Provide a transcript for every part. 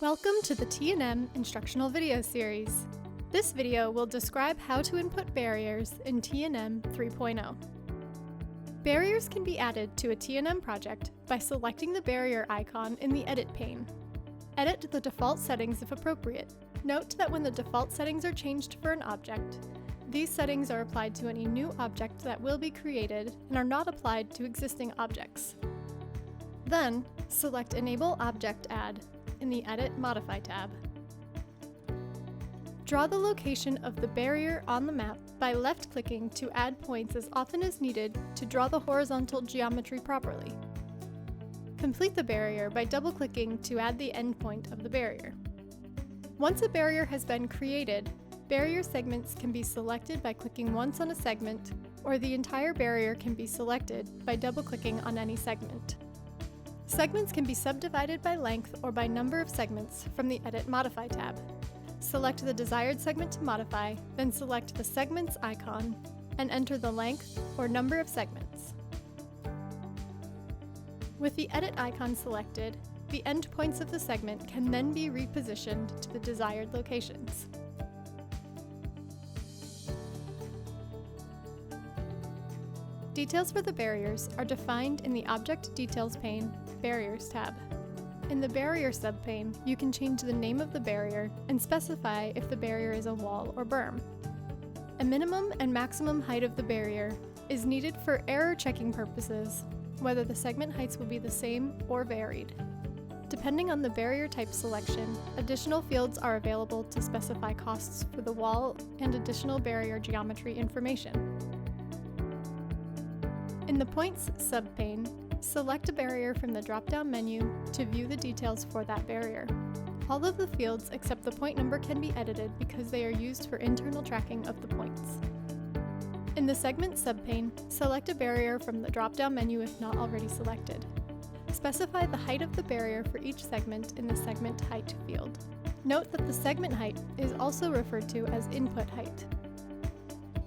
Welcome to the T&M instructional video series. This video will describe how to input barriers in T&M 3.0. Barriers can be added to a T&M project by selecting the barrier icon in the Edit pane. Edit the default settings if appropriate. Note that when the default settings are changed for an object, these settings are applied to any new object that will be created and are not applied to existing objects. Then, select Enable Object Add in the Edit Modify tab. Draw the location of the barrier on the map by left-clicking to add points as often as needed to draw the horizontal geometry properly. Complete the barrier by double-clicking to add the endpoint of the barrier. Once a barrier has been created, barrier segments can be selected by clicking once on a segment, or the entire barrier can be selected by double-clicking on any segment. Segments can be subdivided by length or by number of segments from the Edit Modify tab. Select the desired segment to modify, then select the Segments icon and enter the length or number of segments. With the Edit icon selected, the endpoints of the segment can then be repositioned to the desired locations. Details for the barriers are defined in the Object Details pane, Barriers tab. In the Barrier subpane, you can change the name of the barrier and specify if the barrier is a wall or berm. A minimum and maximum height of the barrier is needed for error checking purposes, whether the segment heights will be the same or varied. Depending on the barrier type selection, additional fields are available to specify costs for the wall and additional barrier geometry information. In the Points subpane, select a barrier from the drop-down menu to view the details for that barrier. All of the fields except the point number can be edited because they are used for internal tracking of the points. In the Segment subpane, select a barrier from the drop-down menu if not already selected. Specify the height of the barrier for each segment in the Segment Height field. Note that the segment height is also referred to as input height.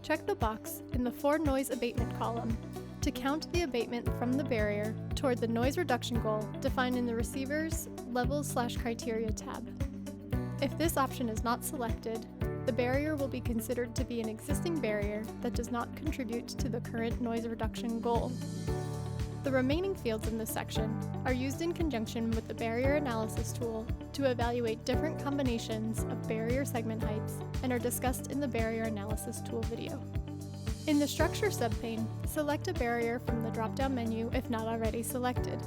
Check the box in the For Noise Abatement column to count the abatement from the barrier toward the noise reduction goal defined in the Receiver's Levels/Criteria tab. If this option is not selected, the barrier will be considered to be an existing barrier that does not contribute to the current noise reduction goal. The remaining fields in this section are used in conjunction with the Barrier Analysis tool to evaluate different combinations of barrier segment heights and are discussed in the Barrier Analysis tool video. In the Structure subpane, select a barrier from the drop-down menu if not already selected.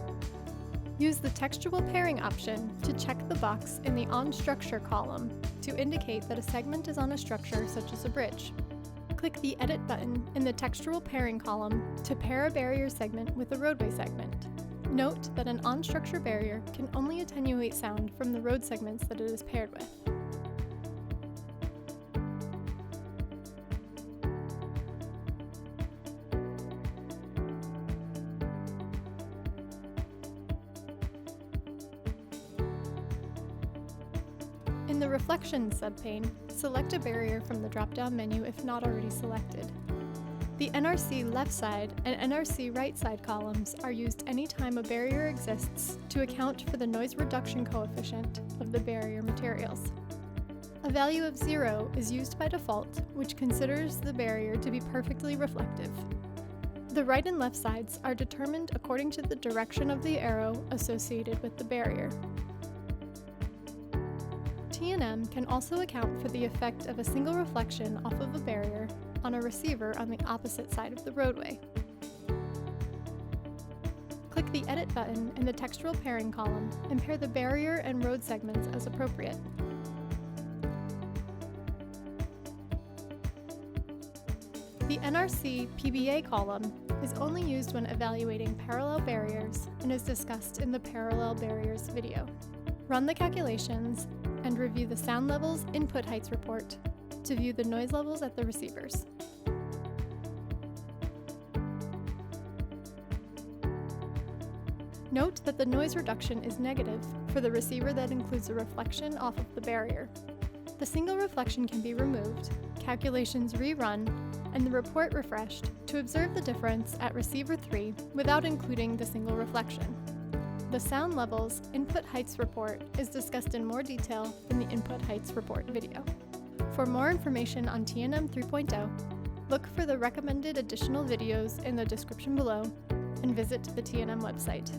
Use the Textual Pairing option to check the box in the On Structure column to indicate that a segment is on a structure such as a bridge. Click the Edit button in the Textual Pairing column to pair a barrier segment with a roadway segment. Note that an on-structure barrier can only attenuate sound from the road segments that it is paired with. In the Reflection subpane, select a barrier from the drop-down menu if not already selected. The NRC left side and NRC right side columns are used anytime a barrier exists to account for the noise reduction coefficient of the barrier materials. A value of 0 is used by default, which considers the barrier to be perfectly reflective. The right and left sides are determined according to the direction of the arrow associated with the barrier. T&M can also account for the effect of a single reflection off of a barrier on a receiver on the opposite side of the roadway. Click the Edit button in the Textual Pairing column and pair the barrier and road segments as appropriate. The NRC PBA column is only used when evaluating parallel barriers and is discussed in the Parallel Barriers video. Run the calculations and review the Sound Levels Input Heights report to view the noise levels at the receivers. Note that the noise reduction is negative for the receiver that includes a reflection off of the barrier. The single reflection can be removed, calculations rerun, and the report refreshed to observe the difference at receiver 3 without including the single reflection. The sound levels input heights report is discussed in more detail in the input heights report video. For more information on TNM 3.0, look for the recommended additional videos in the description below and visit the TNM website.